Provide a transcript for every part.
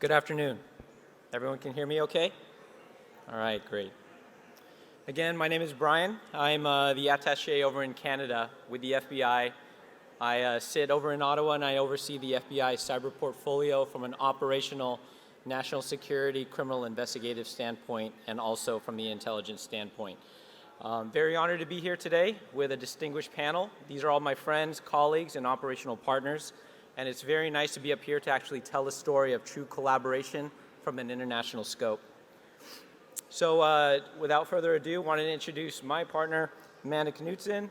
Good afternoon. Everyone can hear me okay? All right, great. Again, my name is Brian. I'm the attaché over in Canada with the FBI. I sit over in Ottawa and I oversee the FBI cyber portfolio from an operational, national security, criminal investigative standpoint, and also from the intelligence standpoint. Very honored to be here today with a distinguished panel. These are all my friends, colleagues, and operational partners. And it's very nice to be up here to actually tell the story of true collaboration from an international scope. So without further ado, I wanted to introduce my partner, Amanda KNUTSON,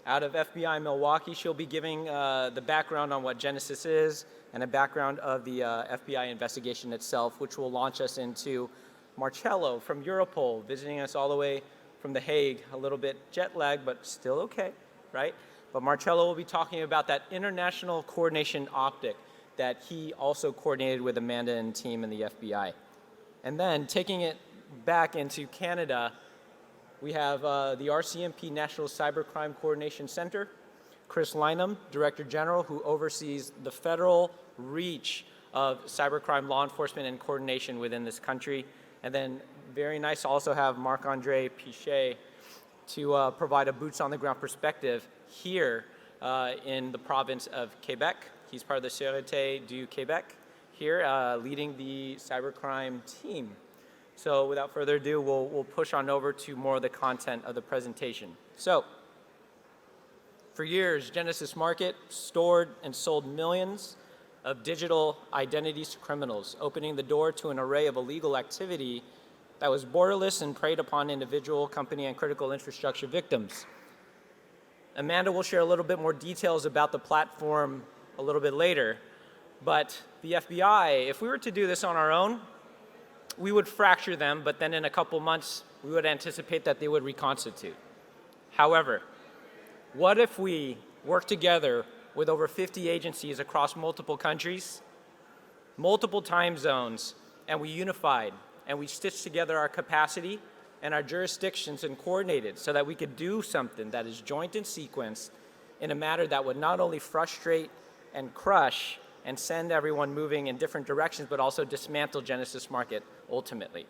out of FBI Milwaukee. She'll be giving the background on what Genesis is and a background of the FBI investigation itself, which will launch us into Marcello from Europol, visiting us all the way from The Hague, a little bit jet lagged, but still okay, right? But Marcello will be talking about that international coordination optic that he also coordinated with Amanda and team in the FBI. And then taking it back into Canada, we have the RCMP National Cybercrime Coordination Center, Chris LYNAM, Director General, who oversees the federal reach of cybercrime law enforcement and coordination within this country. And then very nice to also have Marc-André PICHÉ to provide a boots-on-the-ground perspective here in the province of Quebec. He's part of the Sûreté du Québec here, leading the cybercrime team. So without further ado, we'll push on over to more of the content of the presentation. So, for years, Genesis Market stored and sold millions of digital identities to criminals, opening the door to an array of illegal activity that was borderless and preyed upon individual, company, and critical infrastructure victims. Amanda will share a little bit more details about the platform a little bit later, but the FBI, if we were to do this on our own, we would fracture them, but then in a couple months, we would anticipate that they would reconstitute. However, what if we work together with over 50 agencies across multiple countries, multiple time zones, and we unified, and we stitched together our capacity and our jurisdictions and coordinated so that we could do something that is joint and sequenced in a manner that would not only frustrate and crush and send everyone moving in different directions, but also dismantle Genesis Market ultimately.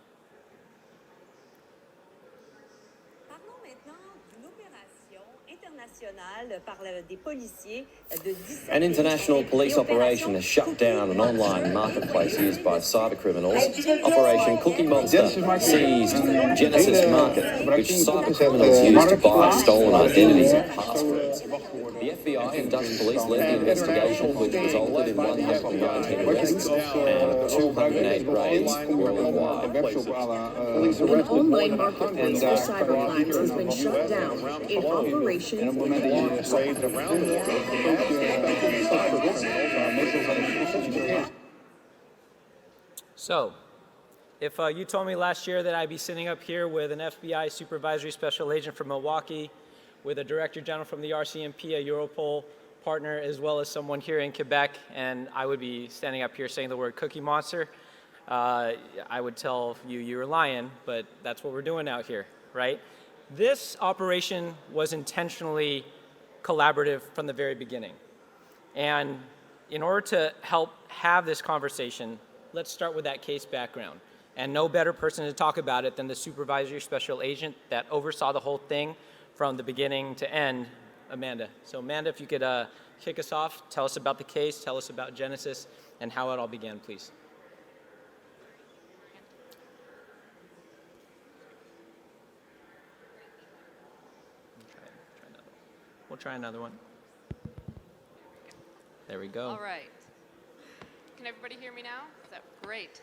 An international police operation has shut down an online marketplace used by cybercriminals. Operation Cookie Monster seized Genesis Market, which cybercriminals used to buy stolen identities and passwords. The FBI and Dutch police led the investigation, which resulted in 119 arrests and 208 raids worldwide. An online marketplace for cybercrimes has been shut down in Operation So, if you told me last year that I'd be sitting up here with an FBI supervisory special agent from Milwaukee, with a director general from the RCMP, a Europol partner, as well as someone here in Quebec, and I would be standing up here saying the word Cookie Monster, I would tell you you're lying, but that's what we're doing out here, right? This operation was intentionally collaborative from the very beginning. And in order to help have this conversation, let's start with that case background. And no better person to talk about it than the supervisory special agent that oversaw the whole thing from the beginning to end, Amanda. So Amanda, if you could kick us off, tell us about the case, tell us about Genesis, and how it all began, please. We'll try another one. There we go. All right. Can everybody hear me now? Is that great?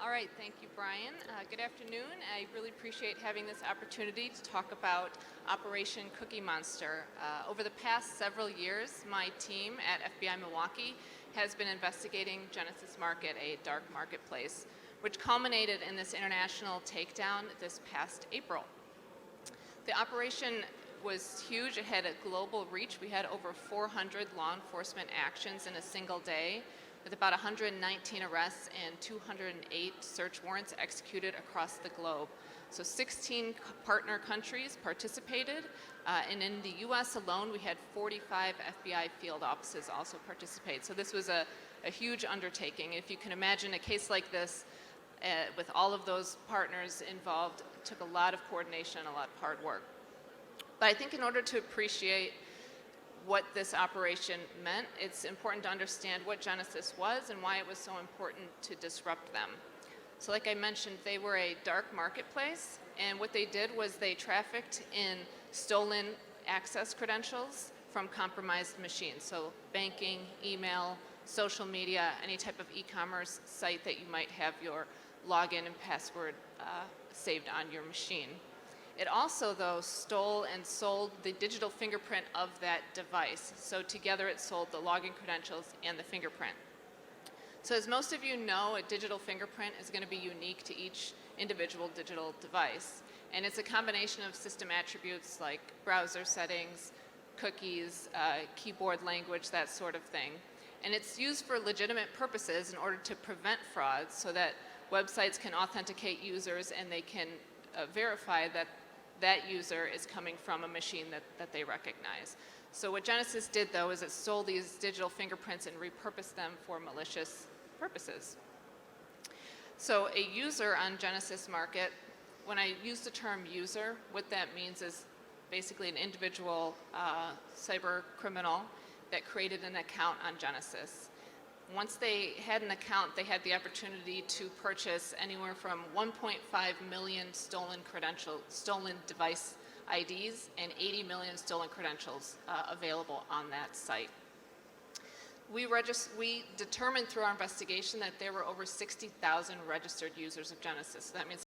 All right, thank you, Brian. Good afternoon. I really appreciate having this opportunity to talk about Operation Cookie Monster. Over the past several years, my team at FBI Milwaukee has been investigating Genesis Market, a dark marketplace, which culminated in this international takedown this past April. The operation was huge. It had a global reach. We had over 400 law enforcement actions in a single day, with about 119 arrests and 208 search warrants executed across the globe. So 16 partner countries participated, And in the US alone, we had 45 FBI field offices also participate. So this was a huge undertaking. If you can imagine a case like this, with all of those partners involved, it took a lot of coordination, a lot of hard work. But I think in order to appreciate what this operation meant, it's important to understand what Genesis was and why it was so important to disrupt them. So like I mentioned, they were a dark marketplace, and what they did was they trafficked in stolen access credentials from compromised machines. So banking, email, social media, any type of e-commerce site that you might have your login and password saved on your machine. It also, though, stole and sold the digital fingerprint of that device. So together it sold the login credentials and the fingerprint. So as most of you know, a digital fingerprint is going to be unique to each individual digital device. And it's a combination of system attributes like browser settings, cookies, keyboard language, that sort of thing. And it's used for legitimate purposes in order to prevent fraud so that websites can authenticate users and they can verify that that user is coming from a machine that they recognize. So what Genesis did, though, is it sold these digital fingerprints and repurposed them for malicious purposes. So a user on Genesis Market, when I use the term user, what that means is basically an individual cyber criminal that created an account on Genesis. Once they had an account, they had the opportunity to purchase anywhere from 1.5 million stolen device IDs and 80 million stolen credentials available on that site. We determined through our investigation that there were over 60,000 registered users of Genesis. So that means